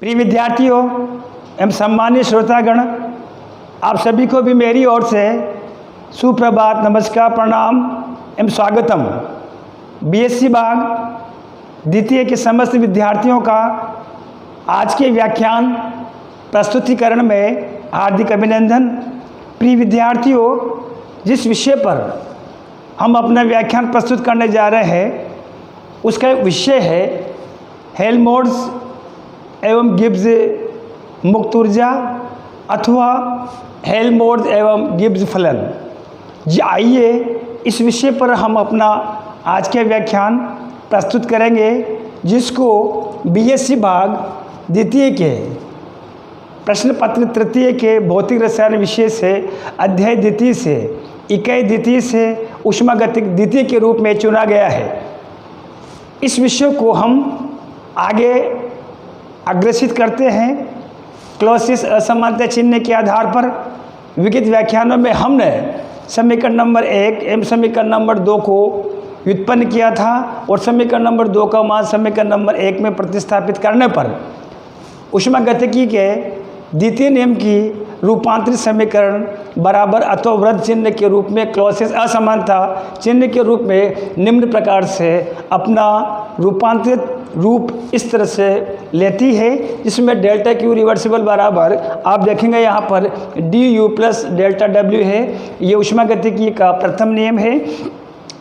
प्रिय विद्यार्थियों एवं सम्मानित श्रोतागण, आप सभी को भी मेरी ओर से सुप्रभात, नमस्कार, प्रणाम एवं स्वागतम। बीएससी भाग द्वितीय के समस्त विद्यार्थियों का आज के व्याख्यान प्रस्तुतिकरण में हार्दिक अभिनंदन। प्रिय विद्यार्थियों, जिस विषय पर हम अपना व्याख्यान प्रस्तुत करने जा रहे हैं उसका विषय है हेल्महोल्ट्ज़ एवं गिब्स मुक्त ऊर्जा अथवा हेल्महोल्ट्ज़ एवं गिब्स फलन। आइए इस विषय पर हम अपना आज के व्याख्यान प्रस्तुत करेंगे, जिसको बीएससी भाग द्वितीय के प्रश्न पत्र तृतीय के भौतिक रसायन विषय से अध्याय द्वितीय से इकाई द्वितीय से ऊष्मागतिक द्वितीय के रूप में चुना गया है। इस विषय को हम आगे अग्रसित करते हैं। क्लॉसियस असमानता चिन्ह के आधार पर विगत व्याख्यानों में हमने समीकरण नंबर 1 एवं समीकरण नंबर 2 को व्युत्पन्न किया था और समीकरण नंबर 2 का मान समीकरण नंबर 1 में प्रतिस्थापित करने पर ऊष्मागतिकी के द्वितीय नियम की रूपांतरित समीकरण बराबर अथवा वृत्त चिन्ह के रूप में क्लॉसियस असमानता चिन्ह के रूप में निम्न प्रकार से अपना रूपांतरित रूप इस तरह से लेती है, जिसमें डेल्टा क्यू रिवर्सिबल बराबर आप देखेंगे यहाँ पर D u plus delta W है। ये ऊष्मागतिकी का प्रथम नियम है।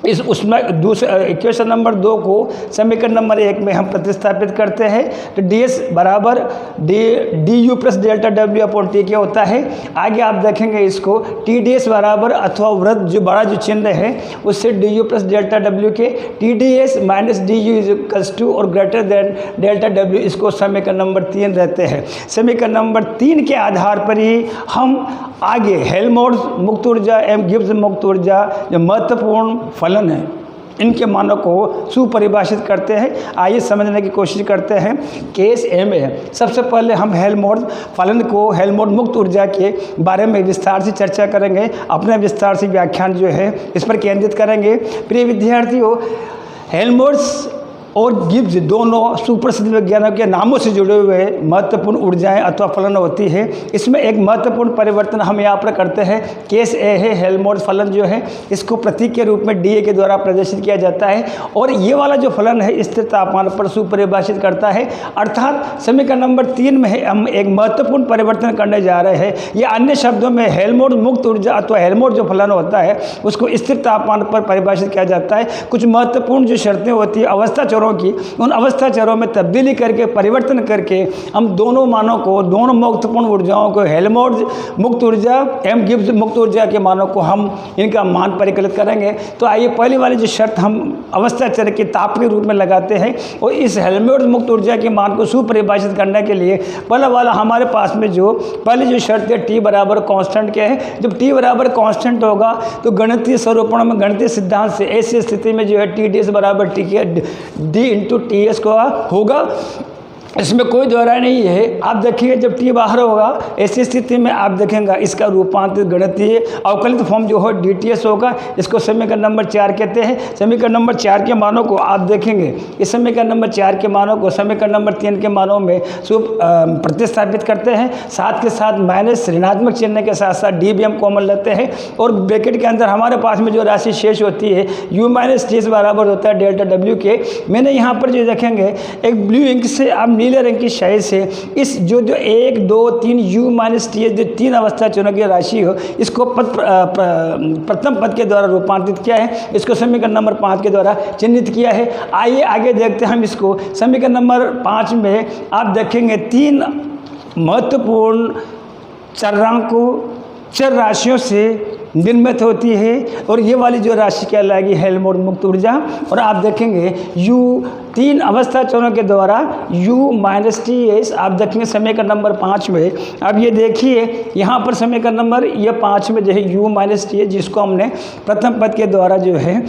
इस उसमें दूसरे इक्वेशन नंबर 2 को समीकरण नंबर 1 में हम प्रतिस्थापित करते हैं तो डी एस बराबर D u plus delta W upon T क्या होता है। आगे आप देखेंगे इसको टी डी एस बराबर अथवा वृत्त जो बड़ा जो चिन्ह है उससे डी यू प्लस डेल्टा डब्ल्यू के t d s minus d u is equals to और ग्रेटर देन डेल्टा डब्ल्यू, इसको समीकरण नंबर 3 रहते हैं। समीकरण नंबर 3 के आधार पर ही हम आगे हेल्महोल्ट्ज़ मुक्त ऊर्जा एवं गिब्स मुक्त ऊर्जा जो महत्वपूर्ण फलन है इनके मानों को सुपरिभाषित करते हैं। आइए समझने की कोशिश करते हैं। केस ए में सबसे पहले हम हेल्महोल्ट्ज़ फलन को हेल्महोल्ट्ज़ मुक्त ऊर्जा के बारे में विस्तार से चर्चा करेंगे। अपने विस्तार से व्याख्यान जो है इस पर केंद्रित करेंगे। प्रिय विद्यार्थियों, हेल्महोल्ट्ज़ और गिब्स दोनों सुप्रसिद्ध वैज्ञानिकों के नामों से जुड़े हुए महत्वपूर्ण ऊर्जाएं अथवा फलन होती है। इसमें एक महत्वपूर्ण परिवर्तन हम यहाँ पर करते हैं। केस ए है हेल्महोल्ट्ज़ फलन जो है इसको प्रतीक के रूप में डी के द्वारा प्रदर्शित किया जाता है और ये वाला जो फलन है स्थिर तापमान पर सुपरिभाषित करता है। अर्थात समीकरण नंबर 3 में हम एक महत्वपूर्ण परिवर्तन करने जा रहे हैं। ये अन्य शब्दों में हेल्महोल्ट्ज़ मुक्त ऊर्जा अथवा हेल्महोल्ट्ज़ जो फलन होता है उसको स्थिर तापमान पर परिभाषित किया जाता है। कुछ महत्वपूर्ण जो शर्तें होती है अवस्था चरों की, उन अवस्था चरों में तब्दीली करके परिवर्तन करके हम दोनों मानों को, दोनों महत्वपूर्ण ऊर्जाओं को हेल्महोल्ट्ज़ मुक्त ऊर्जा एवं गिब्स मुक्त ऊर्जा के मानों को हम इनका मान परिकलित करेंगे। तो आइए पहली वाली जो शर्त हम अवस्था चर के ताप के रूप में लगाते हैं और इस हेल्महोल्ट्ज़ मुक्त ऊर्जा के मान को सुपरिभाषित करने के लिए पहला वाला हमारे पास में जो पहली जो शर्त है टी बराबर कांस्टेंट के है। जब टी बराबर कांस्टेंट होगा तो गणितीय स्वरूपों में गणितीय सिद्धांत से ऐसी स्थिति में जो है टी डी एस बराबर टी के डी इंटू टी एस को होगा, इसमें कोई दोहराई नहीं है। आप देखिए जब टी बाहर होगा ऐसी स्थिति में आप देखेंगे इसका रूपांतरित गणितीय अवकलित फॉर्म जो हो डी टी एस होगा। इसको समीकरण नंबर 4 कहते हैं। समीकरण नंबर 4 के मानों को आप देखेंगे, इस समीकरण नंबर 4 के मानों को समीकरण नंबर 3 के मानों में प्रतिस्थापित करते हैं। साथ के साथ माइनस ऋणात्मक चिन्ह के साथ साथ डी भी हम कॉमन लेते हैं और ब्रैकेट के अंदर हमारे पास में जो राशि शेष होती है यू माइनस टी एस बराबर होता है डेल्टा डब्ल्यू के। मैंने यहाँ पर जो देखेंगे एक ब्लू इंक से आप नीले रंग की शाई से इस जो 1 2 3 यू माइनस टी एस जो 3 अवस्था चुनों की राशि हो इसको प्रथम पद के द्वारा रूपांतरित किया है। इसको समीकरण नंबर 5 के द्वारा चिन्हित किया है। आइए आगे देखते हैं हम इसको। समीकरण नंबर 5 में आप देखेंगे 3 महत्वपूर्ण चरांकों चर राशियों से निर्मित होती है और ये वाली जो राशि कहलाएगी हेल्महोल्ट्ज़ मुक्त ऊर्जा। और आप देखेंगे U 3 अवस्था चरों के द्वारा U माइनस टी एस आप देखेंगे समीकरण नंबर 5 में। अब ये देखिए यहाँ पर समीकरण नंबर ये 5 में जो है U माइनस टी एस जिसको हमने प्रथम पद के द्वारा जो है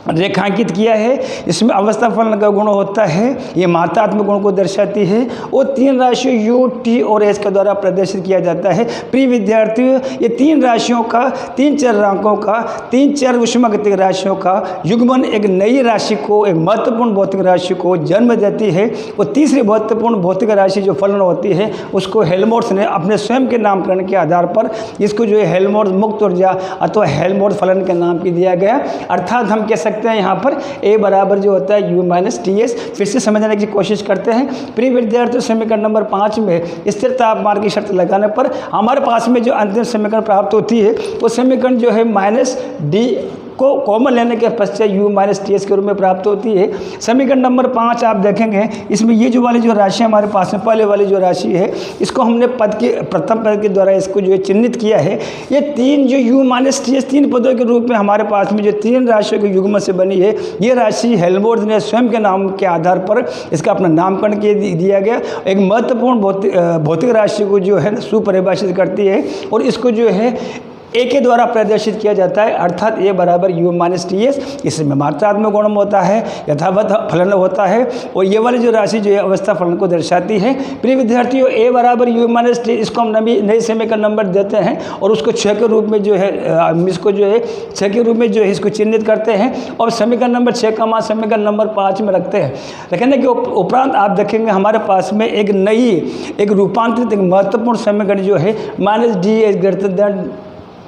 रेखांकित किया है। इसमें अवस्था फलन का गुण होता है, ये मात्रात्मक गुण को दर्शाती है। वो 3 राशियों U, T और S के द्वारा प्रदर्शित किया जाता है। प्रिय विद्यार्थियों, ये 3 राशियों का, 3 चरांकों का, 3 चर ऊष्मागतिक राशियों का युग्मन एक नई राशि को, एक महत्वपूर्ण भौतिक राशि को जन्म देती है। वो तीसरी महत्वपूर्ण भौतिक राशि जो फलन होती है उसको हेल्महोल्ट्ज़ ने अपने स्वयं के नामकरण के आधार पर इसको जो है हेल्महोल्ट्ज़ मुक्त ऊर्जा अथवा हेल्महोल्ट्ज़ फलन के नाम की दिया गया। अर्थात हम कह सकते हैं यहाँ पर A बराबर जो होता है U माइनस TS। फिर से समझने की कोशिश करते हैं। प्रिय विद्यार्थियों, समीकरण नंबर 5 में स्थिर तापमान की शर्त लगाने पर हमारे पास में जो अंतिम समीकरण प्राप्त होती है वो समीकरण जो है माइनस D को कॉमन लेने के पश्चात U माइनस TS के रूप में प्राप्त होती है। समीकरण नंबर 5 आप देखेंगे, इसमें ये जो वाली जो राशि हमारे पास में पहले वाली जो राशि है इसको हमने पद के प्रथम पद के द्वारा इसको जो है चिन्हित किया है। ये 3 जो U माइनस TS 3 पदों के रूप में हमारे पास में जो 3 राशियों के युग्म से बनी है, ये राशि हेल्महोल्ट्ज़ ने स्वयं के नाम के आधार पर इसका अपना नामकरण दिया गया। एक महत्वपूर्ण भौतिक राशि को जो है सुपरिभाषित करती है और इसको जो है A के द्वारा प्रदर्शित किया जाता है, अर्थात A बराबर U माइनस TS। इसमें मात्रात्मक गुण होता है, यथावत फलन होता है और ये वाली जो राशि जो है अवस्था फलन को दर्शाती है। प्रिय विद्यार्थियों, A बराबर U माइनस TS इसको हम नए समीकरण नंबर देते हैं और उसको 6 के रूप में जो है इसको जो है 6 के रूप में जो है इसको चिन्हित करते हैं और समीकरण नंबर 6 का मान समीकरण नंबर 5 में रखते हैं। रखने के उपरांत आप देखेंगे हमारे पास में एक रूपांतरित एक महत्वपूर्ण समीकरण जो है माइनस D ग्रेटर देन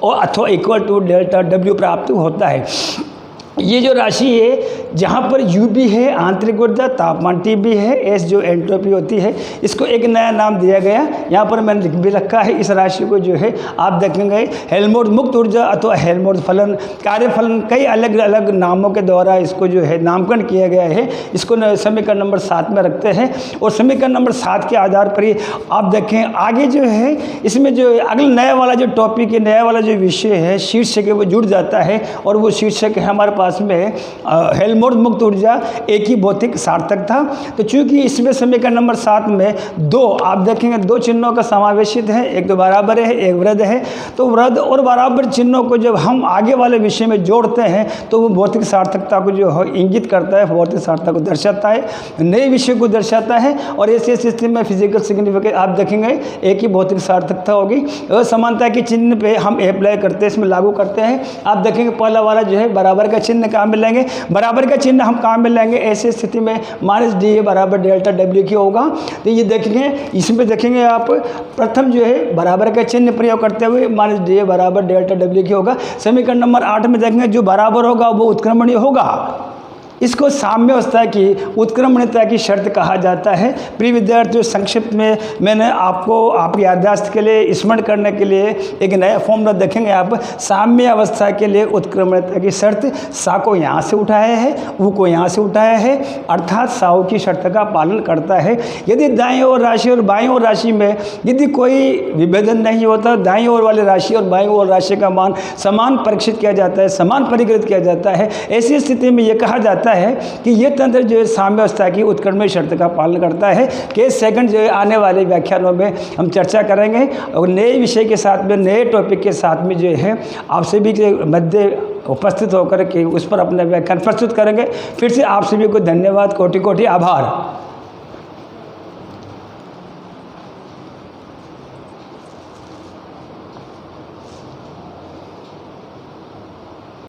और अथवा इक्वल टू डेल्टा W प्राप्त होता है। ये जो राशि है जहाँ पर U भी है आंतरिक ऊर्जा, तापमान T भी है, S जो एंट्रोपी होती है, इसको एक नया नाम दिया गया। यहाँ पर मैंने लिख भी रखा है। इस राशि को जो है आप देखेंगे हेल्महोल्ट्ज़ मुक्त ऊर्जा अथवा हेल्महोल्ट्ज़ फलन, कार्य फलन, कई अलग अलग नामों के द्वारा इसको जो है नामकरण किया गया है। इसको समीकरण नंबर 7 में रखते हैं और समीकरण नंबर 7 के आधार पर ही आप देखें आगे जो है इसमें जो अगला नया वाला जो टॉपिक है, नया वाला जो विषय है, शीर्षक है, वो जुड़ जाता है और वो शीर्षक है हमारे पास में हेल्महोल्ट्ज़ मुक्त ऊर्जा एक ही भौतिक सार्थक था। तो चूंकि इसमें समीकरण नंबर 7 में 2 आप देखेंगे 2 चिन्हों का समावेशित है, एक तो बराबर है, एक वृद्ध है। तो वृद्ध और बराबर चिन्हों को जब हम आगे वाले विषय में जोड़ते हैं तो वो भौतिक सार्थकता को जो है इंगित करता है, भौतिक सार्थकता को दर्शाता है, नए विषय को दर्शाता है। और ऐसी स्थिति में फिजिकल सिग्निफिकेंस आप देखेंगे एक ही भौतिक सार्थकता होगी। असमानता के चिन्ह पे हम अप्लाई करते हैं, इसमें लागू करते हैं। आप देखेंगे पहला वाला जो है बराबर का चिन्ह कहाँ मिलेंगे, बराबर का चिन्ह हम कहाँ मिलेंगे, ऐसी स्थिति में माइनस D बराबर डेल्टा W की होगा। तो ये देखेंगे, इसमें देखेंगे आप प्रथम जो है बराबर का चिन्ह प्रयोग करते हुए माइनस D बराबर डेल्टा W की होगा। समीकरण नंबर 8 में देखेंगे जो बराबर होगा वो उत्क्रमणीय होगा। इसको साम्यावस्था की उत्क्रमणीयता की शर्त कहा जाता है। प्रिय विद्यार्थियों, संक्षिप्त में मैंने आपको आपकी याददाश्त के लिए स्मरण करने के लिए एक नया फॉर्मूला देखेंगे आप। साम्य अवस्था के लिए उत्क्रमणीयता की शर्त सा को यहाँ से उठाया है, ऊ को यहाँ से उठाया है, अर्थात साउ की शर्त का पालन करता है। यदि दाईं ओर राशि और बाईं ओर राशि में यदि कोई विभेदन नहीं होता, दाईं ओर वाली राशि और बाईं ओर राशि का मान समान परीक्षित किया जाता है, समान परिकृत किया जाता है, ऐसी स्थिति में यह कहा जाता है कि ये तंत्र जो है साम्यावस्था की उत्क्रमणीय शर्त का पालन करता है। केस सेकंड जो है आने वाले व्याख्यानों में हम चर्चा करेंगे और नए विषय के साथ में, नए टॉपिक के साथ में जो है आप सभी के मध्य उपस्थित होकर के उस पर अपना व्याख्यान प्रस्तुत करेंगे। फिर से आप सभी को धन्यवाद, कोटि कोटि आभार।